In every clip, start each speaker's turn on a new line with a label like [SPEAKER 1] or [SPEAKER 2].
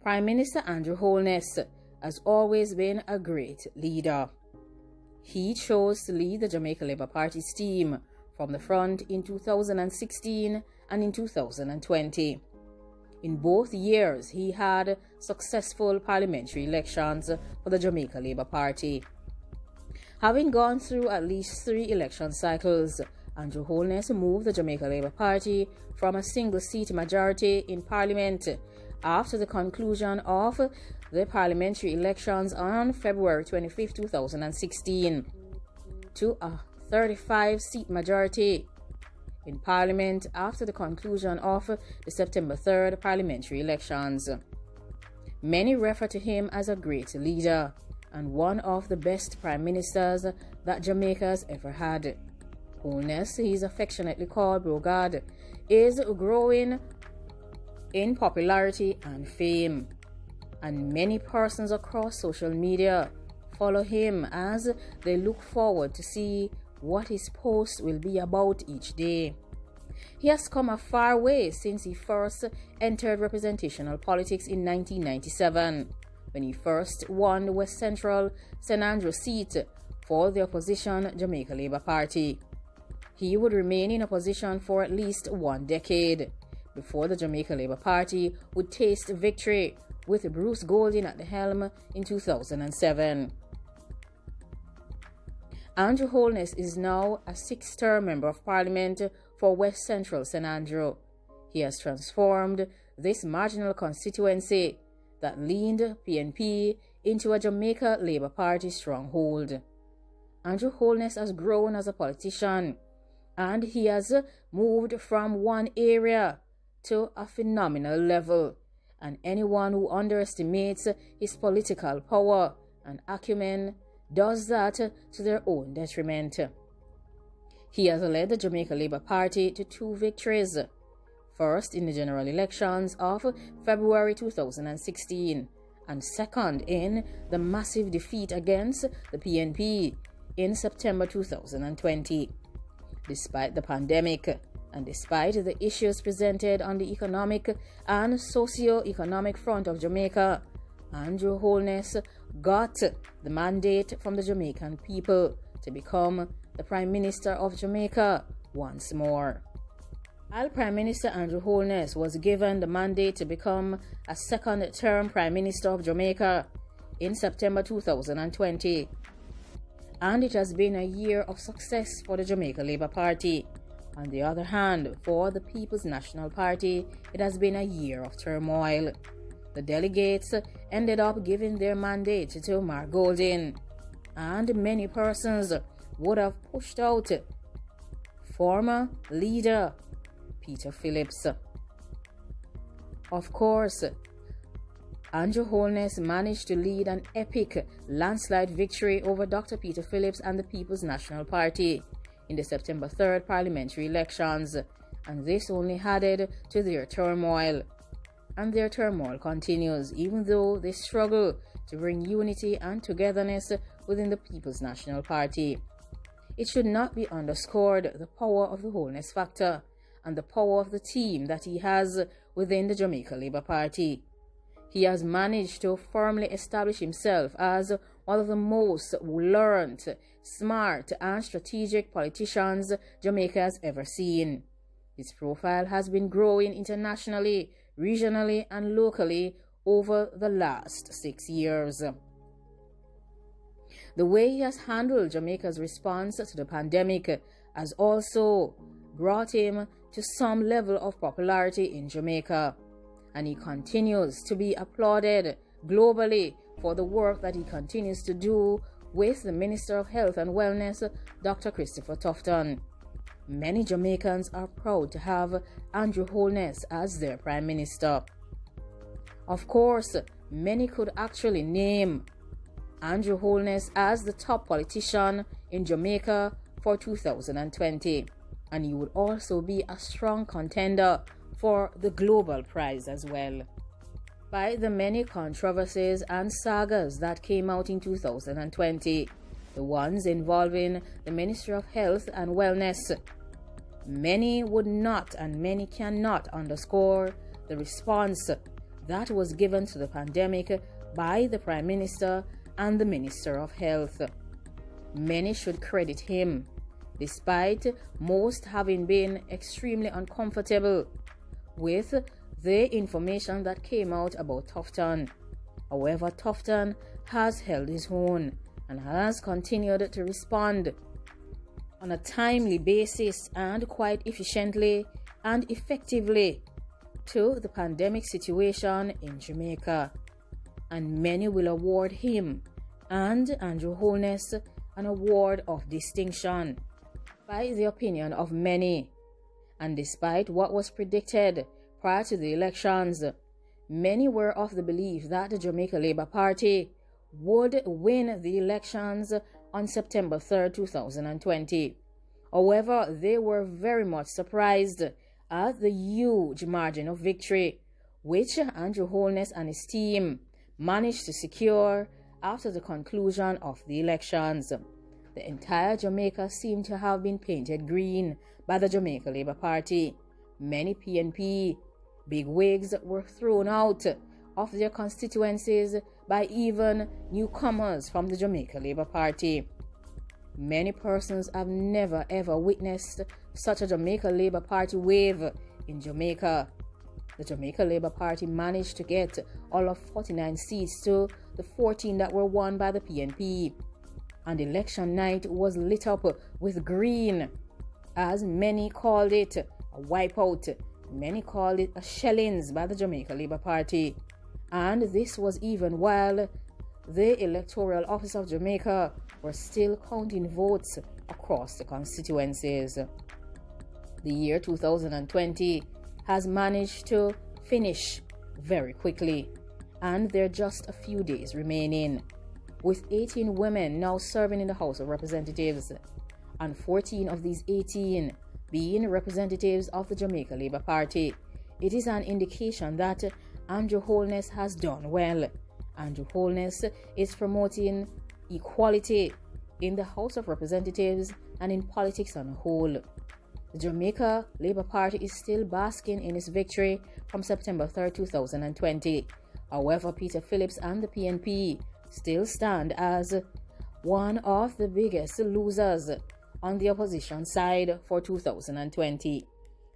[SPEAKER 1] Prime Minister Andrew Holness has always been a great leader. He chose to lead the Jamaica Labour Party's team from the front in 2016 and in 2020. In both years, he had successful parliamentary elections for the Jamaica Labour Party. Having gone through at least 3 election cycles, Andrew Holness moved the Jamaica Labour Party from a single-seat majority in Parliament after the conclusion of the parliamentary elections on February 25, 2016, to a 35-seat majority in Parliament after the conclusion of the September 3rd parliamentary elections. Many refer to him as a great leader and one of the best prime ministers that Jamaica has ever had. Holness, he is affectionately called Brogard, is growing in popularity and fame, and many persons across social media follow him as they look forward to see what his post will be about each day. He has come a far way since he first entered representational politics in 1997, when he first won the West Central St. Andrew seat for the opposition Jamaica Labour Party. He would remain in opposition for at least 1 decade before the Jamaica Labour Party would taste victory with Bruce Golding at the helm in 2007. Andrew Holness is now a 6th-term Member of Parliament for West Central St. Andrew. He has transformed this marginal constituency that leaned PNP into a Jamaica Labour Party stronghold. Andrew Holness has grown as a politician, and he has moved from one area to a phenomenal level, and anyone who underestimates his political power and acumen does that to their own detriment. He has led the Jamaica Labour Party to 2 victories, first in the general elections of February 2016, and second in the massive defeat against the PNP in September 2020. Despite the pandemic, and despite the issues presented on the economic and socio-economic front of Jamaica, Andrew Holness got the mandate from the Jamaican people to become the Prime Minister of Jamaica once more. While Prime Minister Andrew Holness was given the mandate to become a 2nd-term Prime Minister of Jamaica in September 2020, and it has been a year of success for the Jamaica Labour Party. On the other hand, for the People's National Party, it has been a year of turmoil. The delegates ended up giving their mandate to Mark Golding, and many persons would have pushed out former leader Peter Phillips. Of course, Andrew Holness managed to lead an epic landslide victory over Dr. Peter Phillips and the People's National Party in the September 3rd parliamentary elections, and this only added to their turmoil. And their turmoil continues, even though they struggle to bring unity and togetherness within the People's National Party. It should not be underscored the power of the Holness factor and the power of the team that he has within the Jamaica Labour Party. He has managed to firmly establish himself as one of the most learned, smart, and strategic politicians Jamaica has ever seen. His profile has been growing internationally, regionally, and locally over the last 6 years. The way he has handled Jamaica's response to the pandemic has also brought him to some level of popularity in Jamaica, and he continues to be applauded globally for the work that he continues to do with the Minister of Health and Wellness, Dr. Christopher Tufton. Many Jamaicans are proud to have Andrew Holness as their Prime Minister. Of course, many could actually name Andrew Holness as the top politician in Jamaica for 2020, and he would also be a strong contender for the global prize as well. By the many controversies and sagas that came out in 2020, the ones involving the Ministry of Health and Wellness, many would not and many cannot underscore the response that was given to the pandemic by the Prime Minister and the Minister of Health. Many should credit him, despite most having been extremely uncomfortable with the information that came out about Tufton. However, Tufton has held his own and has continued to respond on a timely basis and quite efficiently and effectively to the pandemic situation in Jamaica. And many will award him and Andrew Holness an award of distinction, by the opinion of many. And despite what was predicted prior to the elections, many were of the belief that the Jamaica Labour Party would win the elections on September 3rd, 2020. However, they were very much surprised at the huge margin of victory which Andrew Holness and his team managed to secure after the conclusion of the elections. The entire Jamaica seemed to have been painted green by the Jamaica Labour Party. Many PNP bigwigs were thrown out of their constituencies by even newcomers from the Jamaica Labour Party. Many persons have never ever witnessed such a Jamaica Labour Party wave in Jamaica. The Jamaica Labour Party managed to get all of 49 seats to the 14 that were won by the PNP. And election night was lit up with green, as many called it a wipeout. Many called it a shellings by the Jamaica Labour Party. And this was even while the Electoral Office of Jamaica were still counting votes across the constituencies. The year 2020 has managed to finish very quickly, and there are just a few days remaining, with 18 women now serving in the House of Representatives, and 14 of these 18 being representatives of the Jamaica Labour Party. It is an indication that Andrew Holness has done well. Andrew Holness is promoting equality in the House of Representatives and in politics on a whole. The Jamaica Labour Party is still basking in its victory from September 3rd, 2020. However, Peter Phillips and the PNP still stand as one of the biggest losers on the opposition side for 2020.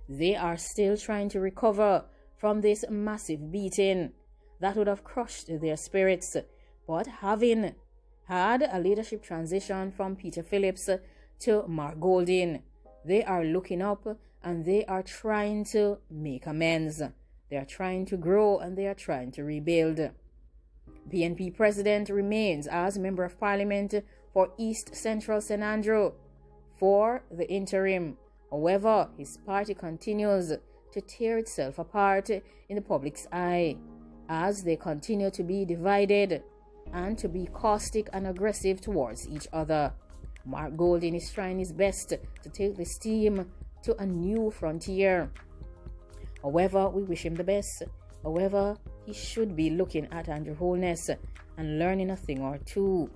[SPEAKER 1] They are still trying to recover from this massive beating that would have crushed their spirits, but having had a leadership transition from Peter Phillips to Mark Golding, they are looking up and they are trying to make amends. They are trying to grow and they are trying to rebuild. PNP President remains as Member of Parliament for East Central St. Andrew for the interim. However, his party continues to tear itself apart in the public's eye as they continue to be divided and to be caustic and aggressive towards each other. Mark Golding is trying his best to take this team to a new frontier. However, we wish him the best. However, he should be looking at Andrew Holness and learning a thing or two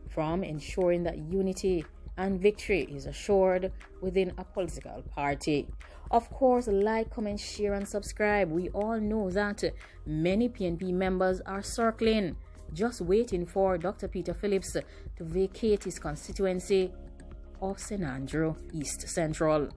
[SPEAKER 1] from ensuring that unity and victory is assured within a political party. Of course, like, comment, share, and subscribe. We all know that many PNP members are circling, just waiting for Dr. Peter Phillips to vacate his constituency of St. Andrew East Central.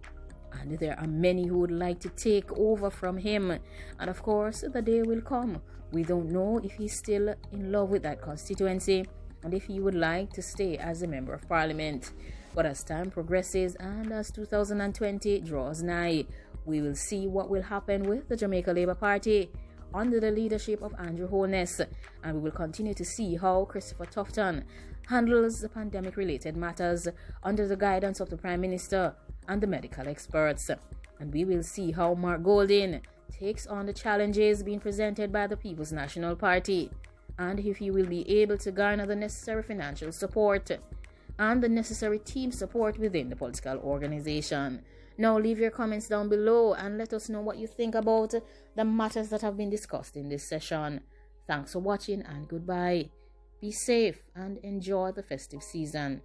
[SPEAKER 1] And there are many who would like to take over from him. And of course, the day will come. We don't know if he's still in love with that constituency and if he would like to stay as a Member of Parliament. But as time progresses and as 2020 draws nigh, we will see what will happen with the Jamaica Labour Party under the leadership of Andrew Holness, and we will continue to see how Christopher Tufton handles the pandemic-related matters under the guidance of the Prime Minister and the medical experts. And we will see how Mark Golding takes on the challenges being presented by the People's National Party, and if he will be able to garner the necessary financial support and the necessary team support within the political organization. Now leave your comments down below and let us know what you think about the matters that have been discussed in this session. Thanks for watching and goodbye. Be safe and enjoy the festive season.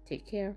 [SPEAKER 1] Take care.